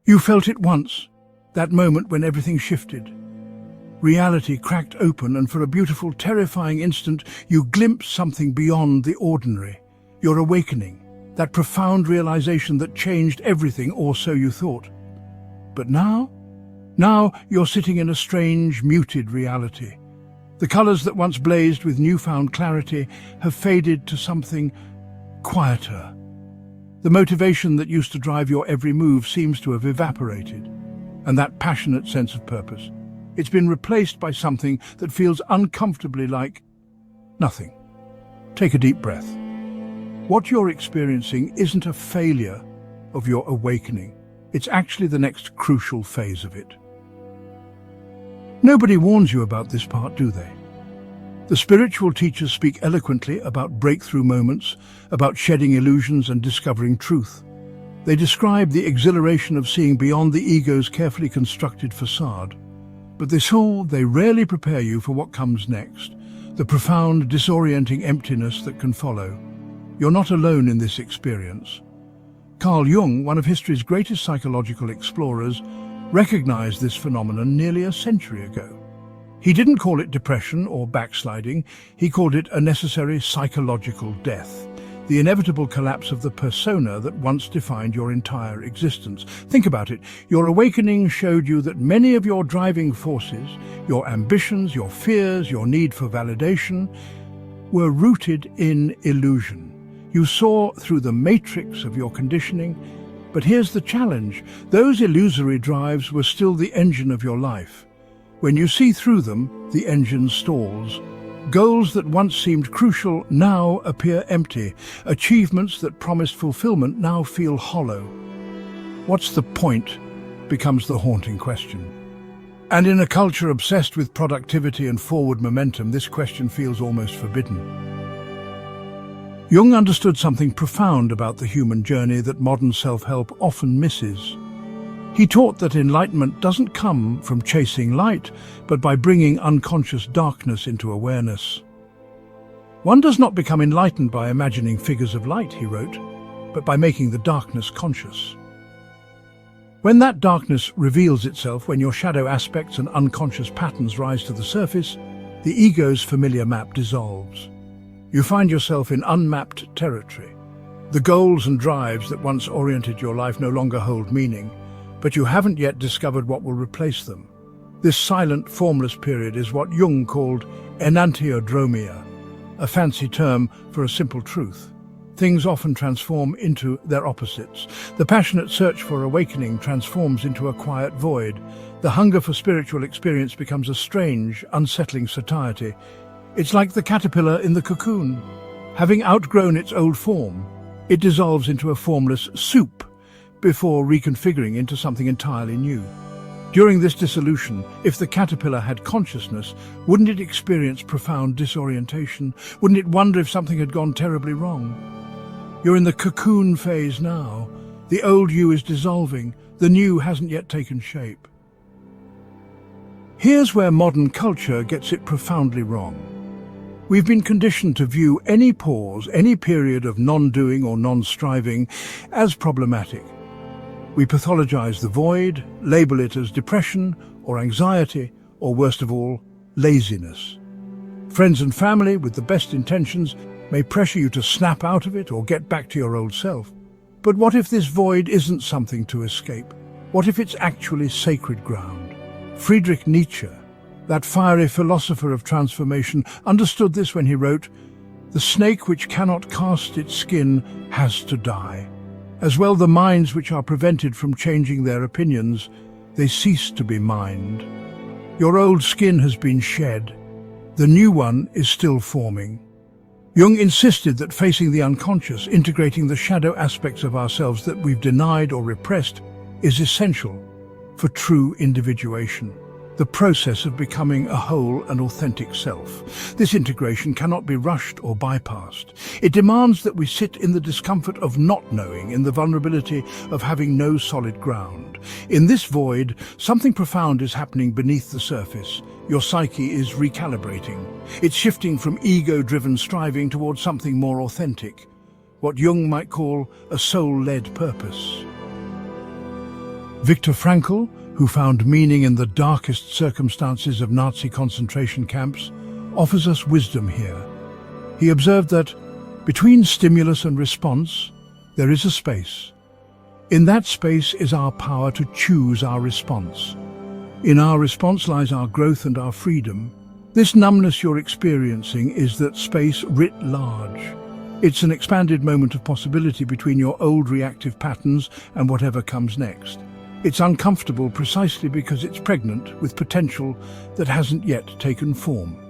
You felt it once, that moment when everything shifted. Reality cracked open, and for a beautiful, terrifying instant, you glimpsed something beyond the ordinary. Your awakening, that profound realization that changed everything, or so you thought. But now you're sitting in a strange, muted reality. The colors that once blazed with newfound clarity have faded to something quieter. The motivation that used to drive your every move seems to have evaporated, and that passionate sense of purpose. It's been replaced by something that feels uncomfortably like nothing. Take a deep breath. What you're experiencing isn't a failure of your awakening. It's actually the next crucial phase of it. Nobody warns you about this part, do they? The spiritual teachers speak eloquently about breakthrough moments, about shedding illusions and discovering truth. They describe the exhilaration of seeing beyond the ego's carefully constructed facade. But they rarely prepare you for what comes next, the profound, disorienting emptiness that can follow. You're not alone in this experience. Carl Jung, one of history's greatest psychological explorers, recognized this phenomenon nearly a century ago. He didn't call it depression or backsliding, he called it a necessary psychological death, the inevitable collapse of the persona that once defined your entire existence. Think about it. Your awakening showed you that many of your driving forces, your ambitions, your fears, your need for validation, were rooted in illusion. You saw through the matrix of your conditioning, but here's the challenge. Those illusory drives were still the engine of your life. When you see through them, the engine stalls. Goals that once seemed crucial now appear empty. Achievements that promised fulfillment now feel hollow. What's the point becomes the haunting question. And in a culture obsessed with productivity and forward momentum, this question feels almost forbidden. Jung understood something profound about the human journey that modern self-help often misses. He taught that enlightenment doesn't come from chasing light, but by bringing unconscious darkness into awareness. One does not become enlightened by imagining figures of light, he wrote, but by making the darkness conscious. When that darkness reveals itself, when your shadow aspects and unconscious patterns rise to the surface, the ego's familiar map dissolves. You find yourself in unmapped territory. The goals and drives that once oriented your life no longer hold meaning, but you haven't yet discovered what will replace them. This silent, formless period is what Jung called enantiodromia, a fancy term for a simple truth. Things often transform into their opposites. The passionate search for awakening transforms into a quiet void. The hunger for spiritual experience becomes a strange, unsettling satiety. It's like the caterpillar in the cocoon. Having outgrown its old form, it dissolves into a formless soup before reconfiguring into something entirely new. During this dissolution, if the caterpillar had consciousness, wouldn't it experience profound disorientation? Wouldn't it wonder if something had gone terribly wrong? You're in the cocoon phase now. The old you is dissolving. The new hasn't yet taken shape. Here's where modern culture gets it profoundly wrong. We've been conditioned to view any pause, any period of non-doing or non-striving as problematic. We pathologize the void, label it as depression or anxiety, or worst of all, laziness. Friends and family, with the best intentions, may pressure you to snap out of it or get back to your old self. But what if this void isn't something to escape? What if it's actually sacred ground? Friedrich Nietzsche, that fiery philosopher of transformation, understood this when he wrote, "The snake which cannot cast its skin has to die. As well the minds which are prevented from changing their opinions, they cease to be mind. Your old skin has been shed. The new one is still forming." Jung insisted that facing the unconscious, integrating the shadow aspects of ourselves that we've denied or repressed, is essential for true individuation, the process of becoming a whole and authentic self. This integration cannot be rushed or bypassed. It demands that we sit in the discomfort of not knowing, in the vulnerability of having no solid ground. In this void, something profound is happening beneath the surface. Your psyche is recalibrating. It's shifting from ego-driven striving towards something more authentic, what Jung might call a soul-led purpose. Viktor Frankl, who found meaning in the darkest circumstances of Nazi concentration camps, offers us wisdom here. He observed that between stimulus and response, there is a space. In that space is our power to choose our response. In our response lies our growth and our freedom. This numbness you're experiencing is that space writ large. It's an expanded moment of possibility between your old reactive patterns and whatever comes next. It's uncomfortable precisely because it's pregnant with potential that hasn't yet taken form.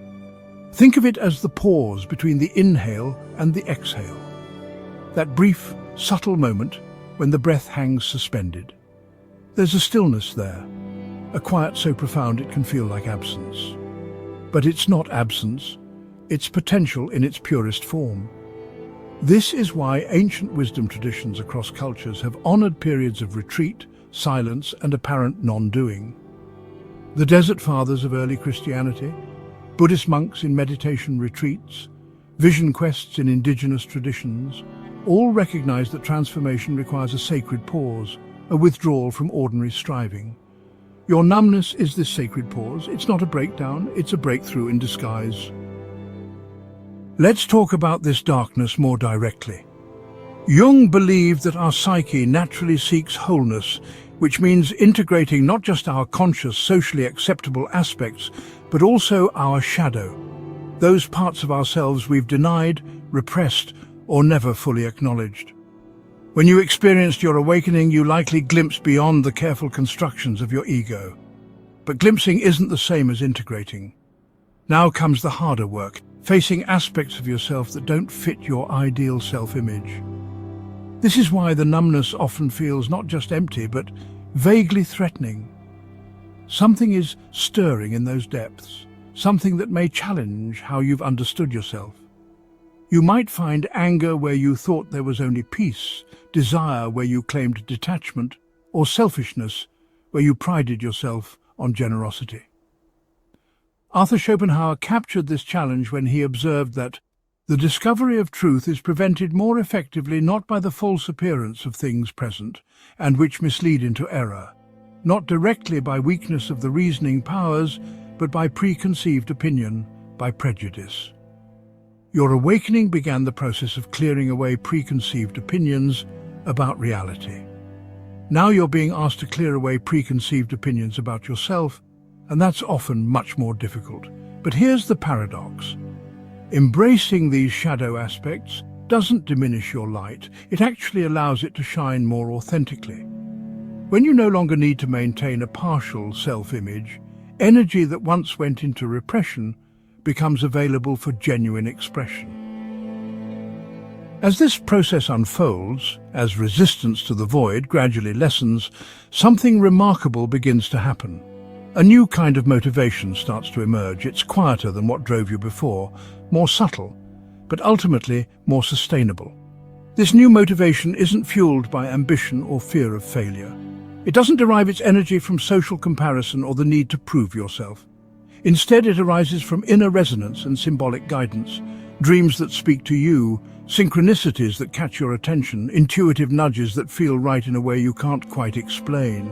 Think of it as the pause between the inhale and the exhale. That brief, subtle moment when the breath hangs suspended. There's a stillness there, a quiet so profound it can feel like absence. But it's not absence, it's potential in its purest form. This is why ancient wisdom traditions across cultures have honored periods of retreat, silence, and apparent non-doing. The Desert Fathers of early Christianity, Buddhist monks in meditation retreats, vision quests in indigenous traditions, all recognize that transformation requires a sacred pause, a withdrawal from ordinary striving. Your numbness is this sacred pause. It's not a breakdown, it's a breakthrough in disguise. Let's talk about this darkness more directly. Jung believed that our psyche naturally seeks wholeness, which means integrating not just our conscious, socially acceptable aspects, but also our shadow, those parts of ourselves we've denied, repressed, or never fully acknowledged. When you experienced your awakening, you likely glimpsed beyond the careful constructions of your ego. But glimpsing isn't the same as integrating. Now comes the harder work, facing aspects of yourself that don't fit your ideal self-image. This is why the numbness often feels not just empty, but vaguely threatening. Something is stirring in those depths, something that may challenge how you've understood yourself. You might find anger where you thought there was only peace, desire where you claimed detachment, or selfishness where you prided yourself on generosity. Arthur Schopenhauer captured this challenge when he observed that the discovery of truth is prevented more effectively not by the false appearance of things present, and which mislead into error, not directly by weakness of the reasoning powers, but by preconceived opinion, by prejudice. Your awakening began the process of clearing away preconceived opinions about reality. Now you're being asked to clear away preconceived opinions about yourself, and that's often much more difficult. But here's the paradox. Embracing these shadow aspects doesn't diminish your light, it actually allows it to shine more authentically. When you no longer need to maintain a partial self-image, energy that once went into repression becomes available for genuine expression. As this process unfolds, as resistance to the void gradually lessens, something remarkable begins to happen. A new kind of motivation starts to emerge. It's quieter than what drove you before, more subtle, but ultimately more sustainable. This new motivation isn't fueled by ambition or fear of failure. It doesn't derive its energy from social comparison or the need to prove yourself. Instead, it arises from inner resonance and symbolic guidance, dreams that speak to you, synchronicities that catch your attention, intuitive nudges that feel right in a way you can't quite explain.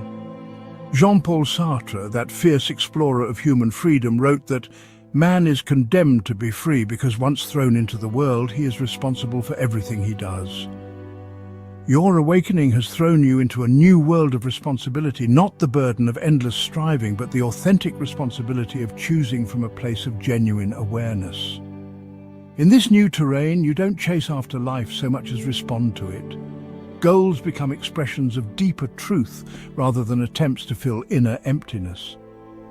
Jean-Paul Sartre, that fierce explorer of human freedom, wrote that man is condemned to be free because once thrown into the world, he is responsible for everything he does. Your awakening has thrown you into a new world of responsibility, not the burden of endless striving, but the authentic responsibility of choosing from a place of genuine awareness. In this new terrain, you don't chase after life so much as respond to it. Goals become expressions of deeper truth rather than attempts to fill inner emptiness.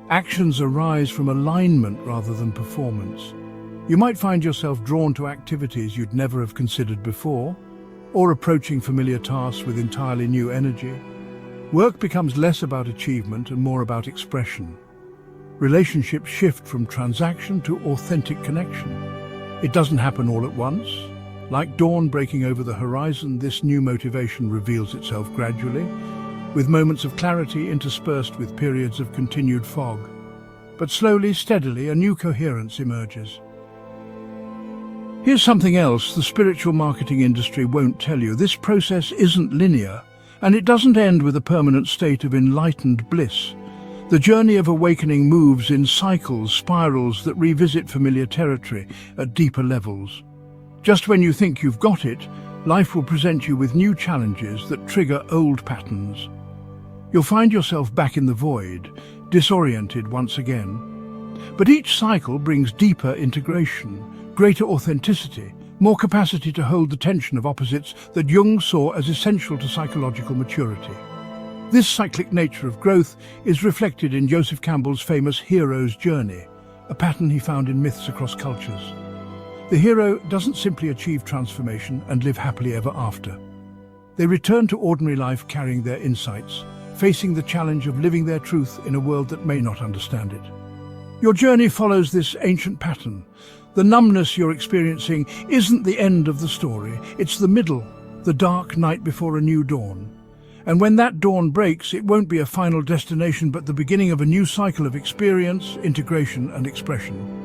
Actions arise from alignment rather than performance. You might find yourself drawn to activities you'd never have considered before, or approaching familiar tasks with entirely new energy. Work becomes less about achievement and more about expression. Relationships shift from transaction to authentic connection. It doesn't happen all at once. Like dawn breaking over the horizon, this new motivation reveals itself gradually, with moments of clarity interspersed with periods of continued fog. But slowly, steadily, a new coherence emerges. Here's something else the spiritual marketing industry won't tell you. This process isn't linear. And it doesn't end with a permanent state of enlightened bliss. The journey of awakening moves in cycles, spirals that revisit familiar territory at deeper levels. Just when you think you've got it, life will present you with new challenges that trigger old patterns. You'll find yourself back in the void, disoriented once again. But each cycle brings deeper integration, greater authenticity, more capacity to hold the tension of opposites that Jung saw as essential to psychological maturity. This cyclic nature of growth is reflected in Joseph Campbell's famous hero's journey, a pattern he found in myths across cultures. The hero doesn't simply achieve transformation and live happily ever after. They return to ordinary life carrying their insights, facing the challenge of living their truth in a world that may not understand it. Your journey follows this ancient pattern. The numbness you're experiencing isn't the end of the story, it's the middle, the dark night before a new dawn. And when that dawn breaks, it won't be a final destination but the beginning of a new cycle of experience, integration and expression.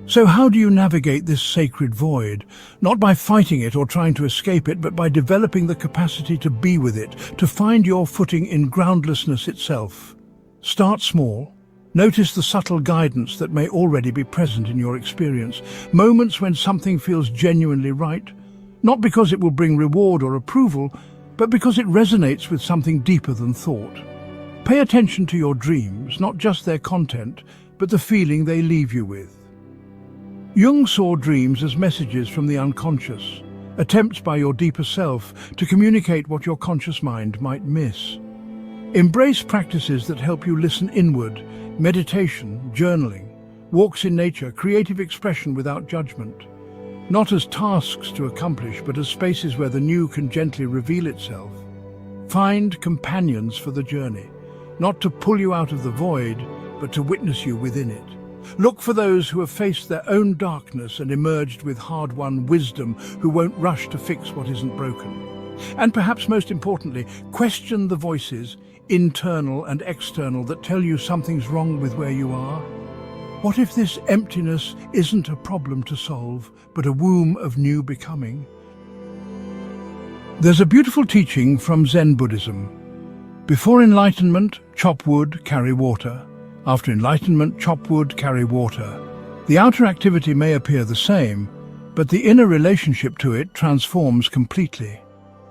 So how do you navigate this sacred void? Not by fighting it or trying to escape it, but by developing the capacity to be with it, to find your footing in groundlessness itself. Start small. Notice the subtle guidance that may already be present in your experience. Moments when something feels genuinely right, not because it will bring reward or approval, but because it resonates with something deeper than thought. Pay attention to your dreams, not just their content, but the feeling they leave you with. Jung saw dreams as messages from the unconscious, attempts by your deeper self to communicate what your conscious mind might miss. Embrace practices that help you listen inward, meditation, journaling, walks in nature, creative expression without judgment. Not as tasks to accomplish, but as spaces where the new can gently reveal itself. Find companions for the journey, not to pull you out of the void, but to witness you within it. Look for those who have faced their own darkness and emerged with hard-won wisdom, who won't rush to fix what isn't broken. And perhaps most importantly, question the voices, internal and external, that tell you something's wrong with where you are. What if this emptiness isn't a problem to solve, but a womb of new becoming? There's a beautiful teaching from Zen Buddhism. Before enlightenment, chop wood, carry water. After enlightenment, chop wood, carry water. The outer activity may appear the same, but the inner relationship to it transforms completely.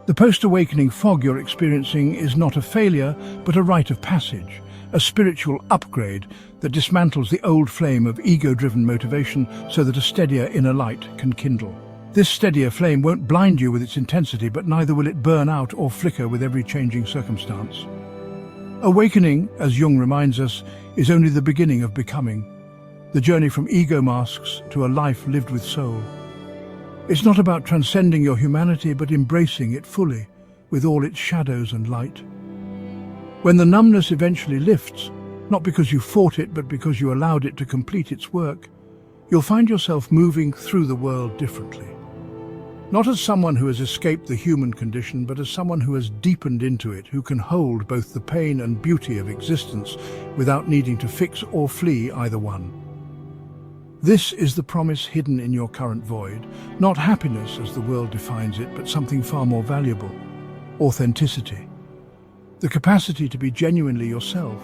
The post-awakening fog you're experiencing is not a failure, but a rite of passage, a spiritual upgrade that dismantles the old flame of ego-driven motivation so that a steadier inner light can kindle. This steadier flame won't blind you with its intensity, but neither will it burn out or flicker with every changing circumstance. Awakening, as Jung reminds us, is only the beginning of becoming, the journey from ego masks to a life lived with soul. It's not about transcending your humanity, but embracing it fully, with all its shadows and light. When the numbness eventually lifts, not because you fought it, but because you allowed it to complete its work, you'll find yourself moving through the world differently. Not as someone who has escaped the human condition, but as someone who has deepened into it, who can hold both the pain and beauty of existence without needing to fix or flee either one. This is the promise hidden in your current void, not happiness as the world defines it, but something far more valuable: authenticity. The capacity to be genuinely yourself,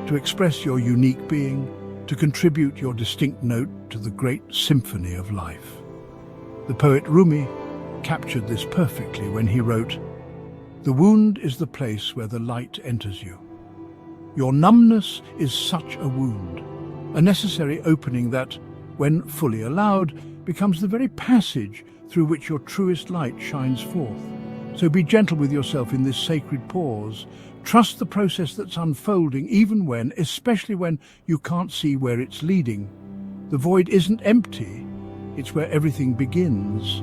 to express your unique being, to contribute your distinct note to the great symphony of life. The poet Rumi captured this perfectly when he wrote, "The wound is the place where the light enters you. Your numbness is such a wound, a necessary opening that, when fully allowed, becomes the very passage through which your truest light shines forth. So be gentle with yourself in this sacred pause. Trust the process that's unfolding, even when, especially when, you can't see where it's leading. The void isn't empty. It's where everything begins."